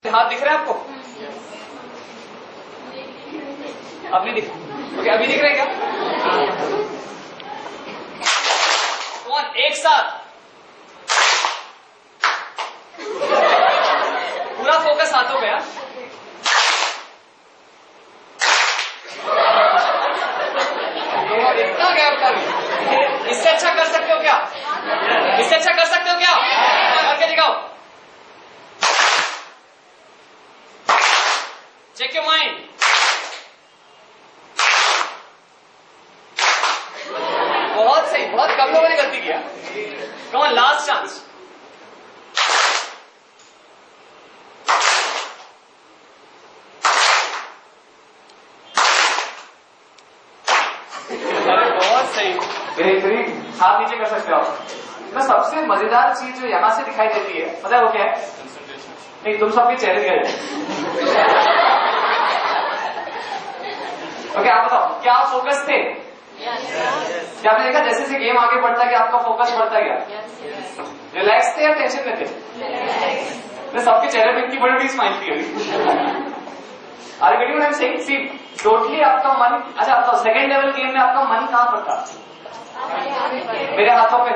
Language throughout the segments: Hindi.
हाथ दिख रहा है आपको? अब नहीं दिख ओके, अभी दिख रहे क्या? कौन एक साथ पूरा फोकस हाथों पे? इतना गैप था भी। इससे अच्छा कर सकते हो क्या? इससे अच्छा कर सकते हो क्या? करके दिखाओ। Check your mind. बहुत सही, बहुत कम लोगों ने गलती किया। Come on, last chance. बहुत सही, बेहतरीन। हाथ नीचे कर सकते हो आप। तो सबसे मजेदार चीज जो यहां से दिखाई देती है पता है वो क्या है? नहीं, तुम सबके चेहरे गए। ओके, आप बताओ, क्या आप फोकस थे? क्या आपने देखा जैसे जैसे गेम आगे बढ़ता है कि आपका फोकस बढ़ता गया? रिलैक्स थे या टेंशन में थे? मैं सबके चेहरे पे इतनी बड़ी बड़ी स्माइल थी। अरे बेटी मैडम सही सी टोटली आपका मन। अच्छा, आपका सेकेंड लेवल गेम में आपका मन कहां पर था? मेरे हाथों पे।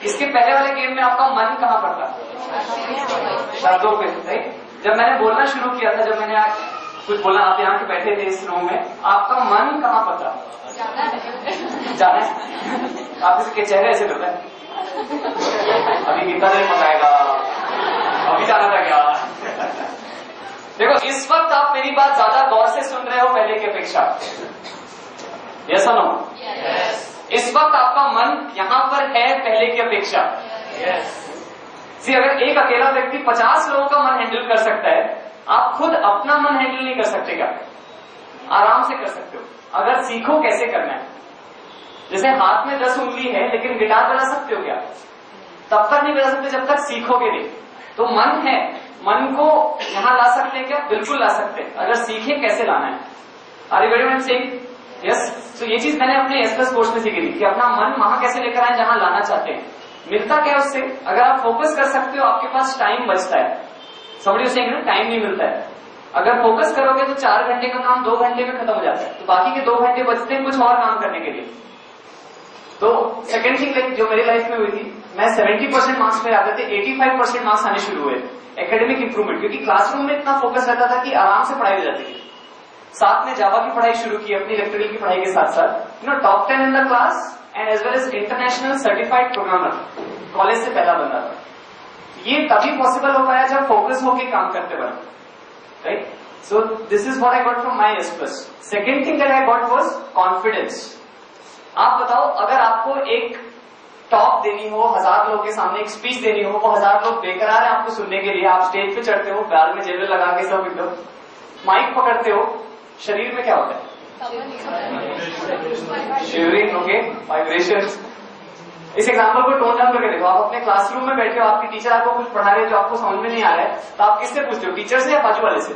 इसके पहले वाले गेम में आपका मन कहां पर था? शब्दों पे। राइट। जब मैंने बोलना शुरू किया था, जब मैंने कुछ बोला, आप यहाँ के बैठे थे इस रूम में, आपका मन कहां पर था? जाना है। आप इसके चेहरे ऐसे करते हैं, अभी कितना देर पकाएगा, अभी जाना था क्या? देखो, इस वक्त आप मेरी बात ज्यादा गौर से सुन रहे हो पहले की अपेक्षा। यस और नो? इस वक्त आपका मन यहां पर है पहले की अपेक्षा। अगर एक अकेला व्यक्ति 50 लोगों का मन हैंडल कर सकता है, आप खुद अपना मन हैंडल नहीं कर सकते क्या? आराम से कर सकते हो, अगर सीखो कैसे करना है। जैसे हाथ में 10 उंगली है लेकिन गिटार बजा सकते हो क्या? तब तक नहीं बजा सकते जब तक सीखोगे नहीं। तो मन है, मन को यहां ला सकते हैं क्या? बिल्कुल ला सकते हैं, अगर सीखे कैसे लाना है। Are you ready ma'am saying? Yes. तो ये चीज मैंने अपने एसएस कोर्स में सीखी थी कि अपना मन वहां कैसे लेकर आए जहां लाना चाहते हैं। मिलता क्या उससे? अगर आप फोकस कर सकते हो, आपके पास टाइम बचता है। समझिए उसे टाइम नहीं मिलता है। अगर फोकस करोगे तो 4 घंटे का काम 2 घंटे में खत्म हो जाता है, तो बाकी के 2 घंटे बचते हैं कुछ और काम करने के लिए। तो सेकंड थिंग जो मेरी लाइफ में हुई थी, मैं 70% मार्क्स मेरे आते थे, 85% मार्क्स आने शुरू हुए एकेडमिक इंप्रूवमेंट, क्योंकि क्लासरूम में इतना फोकस रहता था कि आराम से पढ़ाई हो जाती थी। साथ में जावा की पढ़ाई शुरू की अपनी इलेक्ट्रिकल की पढ़ाई के साथ साथ। Top 10 in the class and as well as international certified programmer, college से पहला बंदा था। ये तभी पॉसिबल हो पाया जब फोकस होके काम करते बने। Right. So this is what I got from my एसप्लस। Second thing that I got was confidence. आप बताओ, अगर आपको एक टॉक देनी हो, 1000 लोगों के सामने एक स्पीच देनी हो, वो 1000 लोग बेकरार है आपको सुनने के लिए, आप स्टेज पे चढ़ते हो, बैल में जेबल लगा के सब एकदम माइक पकड़ते हो, शरीर में क्या होता है? Shivering, okay, vibrations. इस एग्जाम्पल को टोन डाउन करके देखो। आप अपने क्लासरूम में बैठे हो, आपकी टीचर आपको कुछ पढ़ा रहे हैं जो आपको समझ में नहीं आ रहा है, तो आप किससे पूछते हो? टीचर से या बाजू वाले से?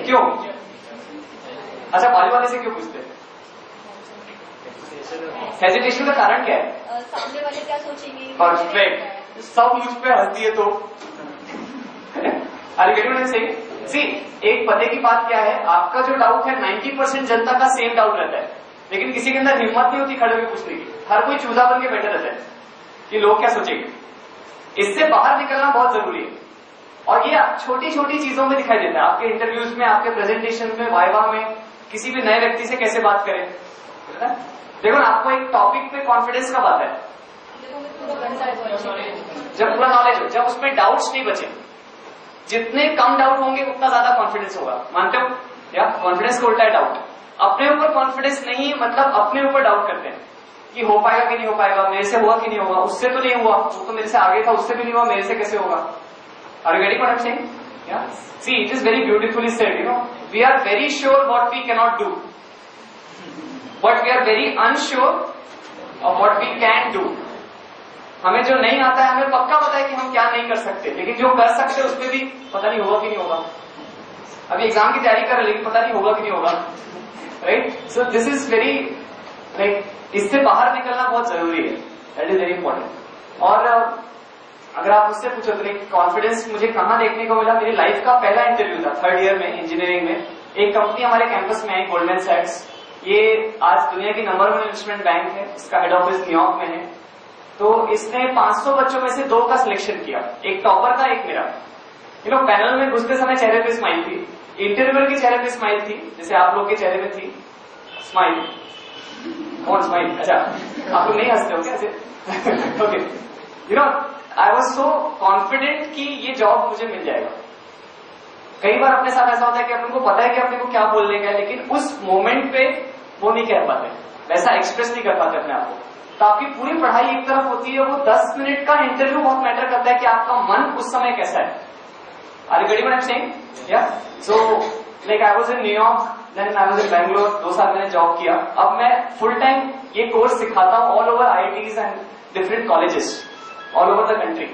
क्यों? अच्छा, बाजू वाले से क्यों पूछते हैं? हेजिटेशन का कारण क्या है? सामने वाले क्या सोचेंगे? परफेक्ट। सब मुझ पे हंसती है तो अरे गेट से सी, एक पते की बात क्या है, आपका जो डाउट है 90% जनता का सेम डाउट रहता है, लेकिन किसी के अंदर हिम्मत नहीं होती खड़े होकर पूछने की। हर कोई चूजा बन के बैठे रहता है कि लोग क्या सोचेंगे। इससे बाहर निकलना बहुत जरूरी है, और ये छोटी छोटी चीजों में दिखाई देता है। आपके इंटरव्यूज में, आपके प्रेजेंटेशन में, वाइवा में, किसी भी नए व्यक्ति से कैसे बात करें। देखो ना, आपको एक टॉपिक पे कॉन्फिडेंस कब आता है? जब पूरा नॉलेज हो, जब उसमें डाउट्स नहीं बचे। जितने कम डाउट होंगे उतना ज्यादा कॉन्फिडेंस होगा। मानते हो? या कॉन्फिडेंस को उल्टा है डाउट। अपने ऊपर कॉन्फिडेंस नहीं है, मतलब अपने ऊपर डाउट करते हैं कि हो पाएगा कि नहीं हो पाएगा, मेरे से हुआ कि नहीं होगा, उससे तो नहीं हुआ, वो तो मेरे से आगे था, उससे भी नहीं हुआ, मेरे से कैसे होगा। Are you getting what I am saying? Yeah see, it is very beautifully said. We are very sure what we can not do, but we are very unsure of what we can do. हमें जो नहीं आता है, हमें पक्का पता है कि हम क्या नहीं कर सकते, लेकिन जो कर सकते हैं उसमें भी पता नहीं होगा कि नहीं होगा। अभी एग्जाम की तैयारी कर रहे, लेकिन पता नहीं होगा कि नहीं होगा। Right. So this is very like, इससे बाहर निकलना बहुत जरूरी है। That is very important. और अगर आप मुझसे पूछो तो कॉन्फिडेंस मुझे कहाँ देखने को मिला, मेरी लाइफ का पहला इंटरव्यू था 3rd ईयर में इंजीनियरिंग में। एक कंपनी हमारे कैंपस में है, गोल्डमैन सैक्स। ये आज दुनिया की नंबर 1 इन्वेस्टमेंट बैंक है, इसका हेड ऑफिस न्यूयॉर्क में है। तो इसने 500 बच्चों में से 2 का सिलेक्शन किया, एक टॉपर का, एक मेरा। पैनल में घुसते समय चेहरे पे स्माइल थी, इंटरव्यूअर के चेहरे पे स्माइल थी, जैसे आप लोग के चेहरे में थी स्माइल। कौन स्माइल? अच्छा, आप लोग नहीं हंसते हो क्या ऐसे? Okay, I was so confident कि ये जॉब मुझे मिल जाएगा। कई बार अपने साथ ऐसा होता है कि अपन को पता है कि अपने को क्या बोलने का है, लेकिन उस मोमेंट पे वो नहीं कह पाते, वैसा एक्सप्रेस नहीं कर पाते अपने आप को। तो आपकी पूरी पढ़ाई एक तरफ होती है, वो 10 मिनट का इंटरव्यू बहुत मैटर करता है कि आपका मन उस समय कैसा है। Are you getting what I'm saying? Yeah. So, like I was in New York, then I was in Bangalore. 2 साल मैंने जॉब किया। अब मैं फुल टाइम ये कोर्स सिखाता हूँ all over IITs and different colleges all over the country.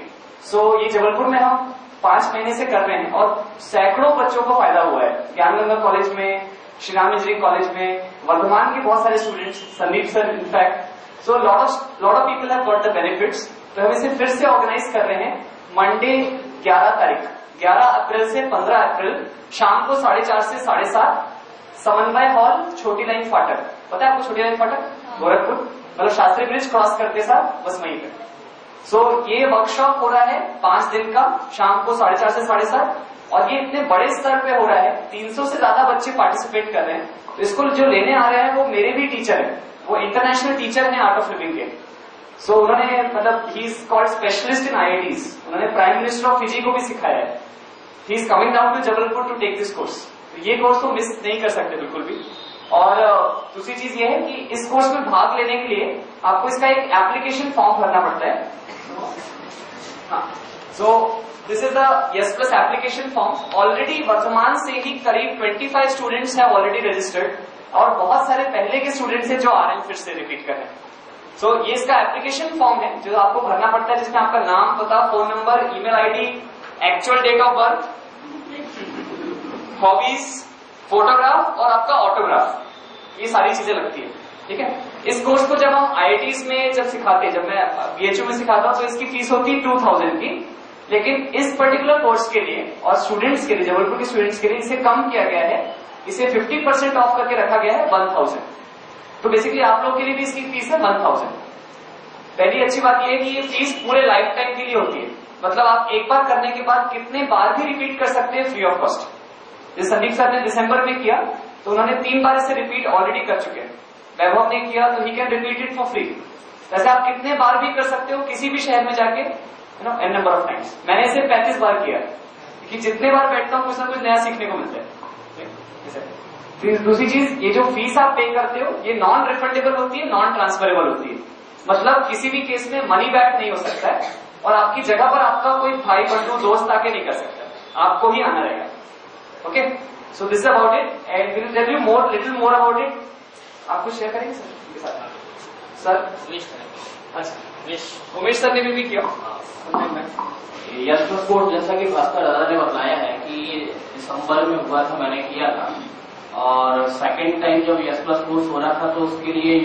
So ये जबलपुर में हम 5 महीने से कर रहे हैं और सैकड़ों बच्चों को फायदा हुआ है। ज्ञानगंगा कॉलेज में, श्री राम इंजीनियरिंग कॉलेज में, वर्धमान के बहुत सारे students, Sandeep sir in fact. So lot of people have got the benefits. तो हम इसे फिर से ऑर्गेनाइज कर रहे हैं मंडे 11 तारीख, 11 अप्रैल से 15 अप्रैल, शाम को 4:30 से 7:30, समन्वय हॉल, छोटी लाइन फाटक। पता है आपको छोटी लाइन फाटक? गोरखपुर, मतलब शास्त्री ब्रिज क्रॉस करते साथ बस वहीं पे। सो ये वर्कशॉप हो रहा है 5 दिन का, शाम को 4:30 से 7:30, और ये इतने बड़े स्तर पे हो रहा है, 300 से ज्यादा बच्चे पार्टिसिपेट कर रहे हैं। तो इसको जो लेने आ रहे हैं वो मेरे भी टीचर हैं, वो इंटरनेशनल टीचर हैं आर्ट ऑफ लिविंग के। सो उन्होंने, मतलब he is called specialist in IITs, उन्होंने प्राइम मिनिस्टर ऑफ फिजी को भी सिखाया है। He is coming down to Jabalpur to take this course. ये कोर्स तो मिस नहीं कर सकते बिल्कुल भी। और दूसरी चीज ये है कि इस कोर्स में भाग लेने के लिए आपको इसका एक एप्लीकेशन फॉर्म भरना पड़ता है। हाँ, सो this is the yes plus application form. Already वर्तमान से ही करीब 25 स्टूडेंट्स हैं ऑलरेडी रजिस्टर्ड, और बहुत सारे पहले के स्टूडेंट्स हैं जो आ रहे हैं फिर से रिपीट कर रहे हैं। सो ये इसका एप्लीकेशन फॉर्म है जो आपको भरना पड़ता है, जिसमें आपका नाम, पता, phone number, email ID, actual date of birth, hobbies, photograph और आपका ऑटोग्राफ, ये सारी चीजें लगती है। ठीक है, इस कोर्स को जब हम IITs में जब सिखाते हैं, जब मैं BHU में सिखाता हूं, तो इसकी फीस होती है 2000 की। लेकिन इस पर्टिकुलर कोर्स के लिए और स्टूडेंट्स के लिए, जबलपुर के स्टूडेंट्स के लिए इसे कम किया गया है, इसे 50% ऑफ करके रखा गया है 1000। तो बेसिकली आप लोग के लिए भी इसकी फीस है 1000। पहली अच्छी बात यह है कि ये फीस पूरे लाइफ टाइम के लिए होती है, मतलब आप एक बार करने के बाद कितने बार भी रिपीट कर सकते हैं फ्री ऑफ कॉस्ट। जैसे संदीप सर ने दिसंबर में किया तो उन्होंने 3 बार इसे रिपीट ऑलरेडी कर चुके हैं। वैभव ने किया तो he can repeat it for free. वैसे आप कितने बार भी कर सकते हो किसी भी शहर में जाके, n नंबर ऑफ टाइम्स। मैंने इसे 35 बार किया, क्योंकि जितने बार बैठता हूँ कुछ ना कुछ नया सीखने को मिलता है। फिर दूसरी चीज, ये जो फीस आप पे करते हो ये नॉन रिफंडेबल होती है, नॉन ट्रांसफरेबल होती है। मतलब किसी भी केस में मनी बैक नहीं हो सकता है, और आपकी जगह पर आपका कोई भाई बंधु दोस्त आके नहीं कर सकता, आपको ही आना रहेगा। Okay, so this about it and will tell you more, little more about it. आप कुछ शेयर करेंगे सर? अच्छा, उमेश सर ने भी किया। यस प्लस कोर्स, जैसा कि भास्कर दादा ने बताया है कि दिसंबर में हुआ था, मैंने किया था, और सेकंड टाइम जब यस प्लस कोर्स हो रहा था तो उसके लिए